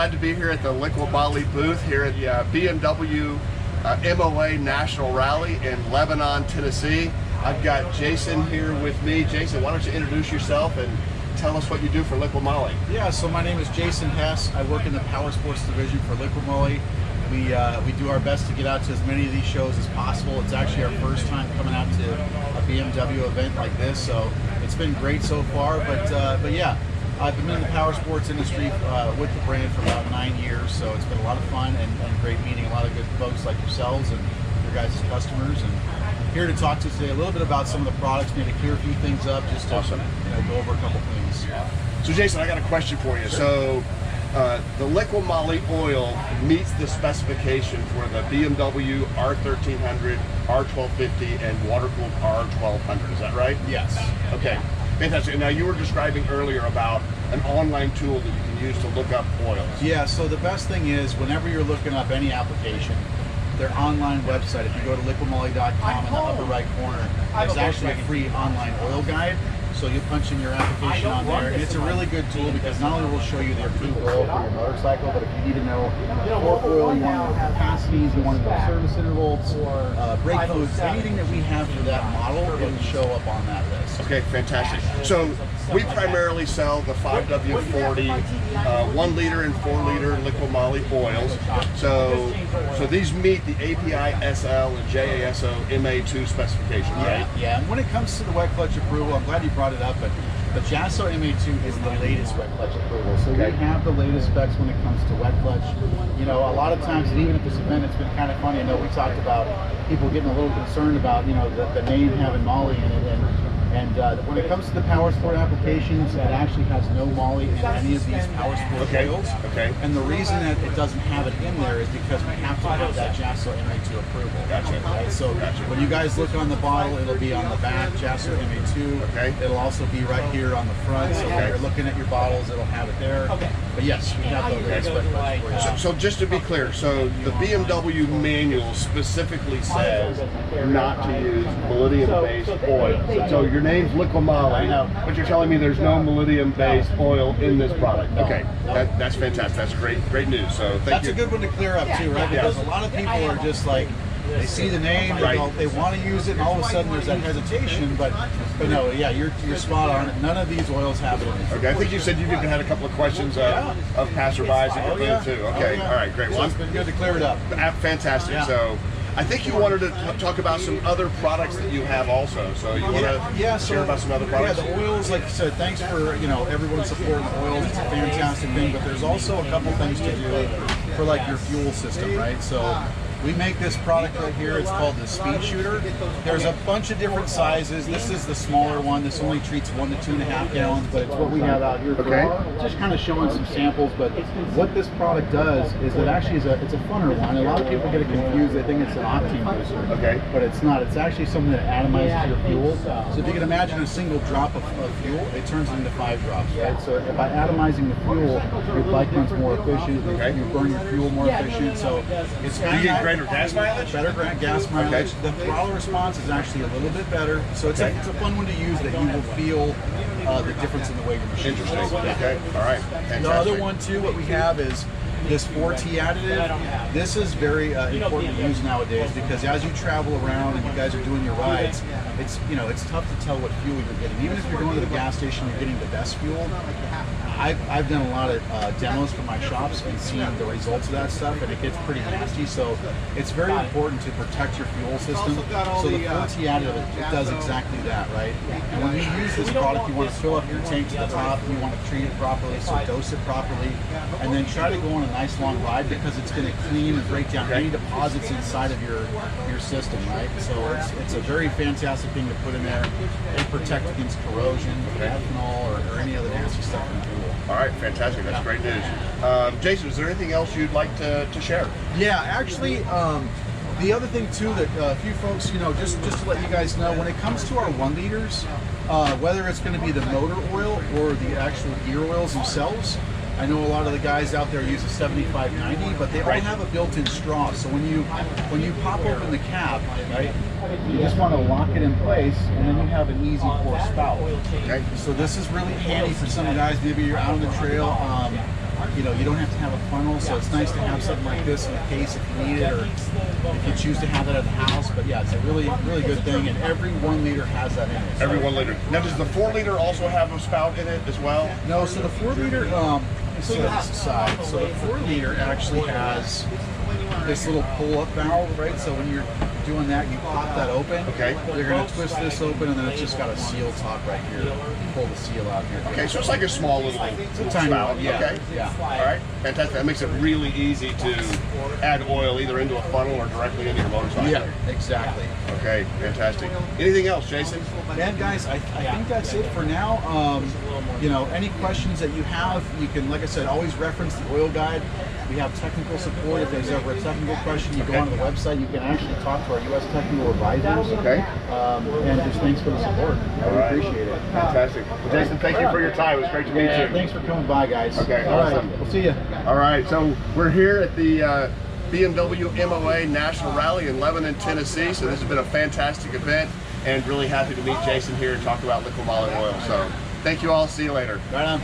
glad to be here at the Liqui Moly booth here at the BMW MOA National Rally in Lebanon, Tennessee. I've got Jason here with me. Jason, why don't you introduce yourself and tell us what you do for Liqui Moly? Yeah, so my name is Jason Hess. I work in the Power Sports division for Liqui Moly. We do our best to get out to as many of these shows as possible. It's actually our first time coming out to a BMW event like this, so it's been great so far. But yeah, I've been in the power sports industry with the brand for about 9 years, so it's been a lot of fun and great meeting a lot of good folks like yourselves and your guys' customers. And here to talk to you today a little bit about some of the products, maybe clear a few things up, just to go over a couple things. So Jason, I got a question for you. So the Liqui Moly oil meets the specification for the BMW R1300, R1250, and water-cooled R1200. Is that right? Yes. Okay, fantastic. Now you were describing earlier about an online tool that you can use to look up oils. Yeah, so the best thing is whenever you're looking up any application, their online website, if you go to liquimoly.com in the upper right corner, there's actually a free online oil guide. So you punch in your application on there, and it's a really good tool because not only will it show you the approved oil for your motorcycle, but if you need to know what oil, you want to know capacities, you want to know service intervals, brake fluids, anything that we have for that model, it'll show up on that list. Okay, fantastic. So we primarily sell the 5W40 1 liter and 4 liter Liqui Moly oils. So these meet the API SL and JASO MA2 specification, right? Yeah, and when it comes to the wet clutch approval, I'm glad you brought it up, but the JASO MA2 is the latest wet clutch approval. So we have the latest specs when it comes to wet clutch. You know, a lot of times, and even at this event, it's been kind of funny. I know we talked about people getting a little concerned about, you know, the name having Moly in it, and when it comes to the power sport applications, it actually has no Moly in any of these power sport oils. Okay. And the reason that it doesn't have it in there is because we have to have that JASO MA2 approval. Gotcha. Right? So when you guys look on the bottle, it'll be on the back, JASO MA2. Okay. It'll also be right here on the front. So when you're looking at your bottles, it'll have it there. But yes, we have the latest wet clutch for you. So just to be clear, so the BMW manual specifically says not to use molybdenum-based oil. So your name's Liqui Moly, but you're telling me there's no molybdenum-based oil in this product. Okay, that's fantastic. That's great news. So thank you. That's a good one to clear up too, right? Because a lot of people are just like, they see the name, they want to use it, and all of a sudden there's that hesitation. But no, yeah, you're spot on. None of these oils have it in it. Okay, I think you said you've even had a couple of questions of passerbys and too. Okay, all right, great. Well, it's been good to clear it up. Fantastic. So I think you wanted to talk about some other products that you have also. So you want to share about some other products? Yeah, the oils, like I said, thanks for everyone supporting oils. It's a fantastic thing, but there's also a couple things to do for like your fuel system, right? So we make this product right here. It's called the Speed Shooter. There's a bunch of different sizes. This is the smaller one. This only treats 1 to 2.5 gallons, but it's what we have out here. Just kind of showing some samples. But what this product does is it actually is it's a funner one. A lot of people get it confused. They think it's an octane booster. But it's not. It's actually something that atomizes your fuel. So if you can imagine a single drop of fuel, it turns it into 5 drops. Right. So by atomizing the fuel, your bike runs more efficient. You burn your fuel more efficient. So it's kind of greater gas mileage? Better gas mileage. The throttle response is actually a little bit better. So it's a fun one to use that you will feel the difference in the way your machine. Interesting. Okay. All right. Fantastic. The other one too, what we have is this 4T additive. This is very important to use nowadays because as you travel around and you guys are doing your rides, it's tough to tell what fuel you're getting. Even if you're going to the gas station, you're getting the best fuel. I've done a lot of demos for my shops and seen the results of that stuff, and it gets pretty nasty. So it's very important to protect your fuel system. So the 4T additive, it does exactly that, right? And when you use this product, you want to fill up your tank to the top. You want to treat it properly, so dose it properly, and then try to go on a nice long ride because it's going to clean and break down any deposits inside of your system, right? So it's a very fantastic thing to put in there and protect against corrosion, ethanol, or any other nasty stuff in the fuel. All right, fantastic. That's great news. Jason, is there anything else you'd like to share? Yeah, actually, the other thing too that a few folks, just to let you guys know, when it comes to our 1 liters, whether it's going to be the motor oil or the actual gear oils themselves, I know a lot of the guys out there use a 7590, but they all have a built-in straw. So when you pop open the cap, right, you just want to lock it in place, and then you have an easy pour spout. Okay. So this is really handy for some guys. Maybe you're out on the trail. you know, you don't have to have a funnel, so it's nice to have something like this in case if you need it, or if you choose to have it at the house. But yeah, it's a really good thing, and every 1 liter has that in it. So. Every 1 liter. Now, does the 4 liter also have a spout in it as well? No, so the 4 liter, so this aside, so the 4 liter actually has this little pull-up valve, right? So when you're doing that, you pop that open. Okay. You're going to twist this open, and then it's just got a seal top right here. Pull the seal out here. Okay, so it's like a small little Tiny spout. one, yeah. Okay. Yeah. All right. Fantastic. That makes it really easy to add oil either into a funnel or directly into your motorcycle. Yeah, exactly. Okay, fantastic. Anything else, Jason? And guys, I think that's it for now. You know, any questions that you have, you can, like I said, always reference the oil guide. We have technical support. If there's ever a technical question, you go onto the website. You can actually talk to our U.S. technical advisors. Okay. And just thanks for the support. I really appreciate it. Fantastic. Well, Jason, thank you for your time. It was great to meet you. Thanks for coming by, guys. Okay, All awesome. right, we'll see you. All right, so we're here at the BMW MOA National Rally in Lebanon, Tennessee. So this has been a fantastic event, and really happy to meet Jason here and talk about Liqui Moly oil. So thank you all. See you later. Right on.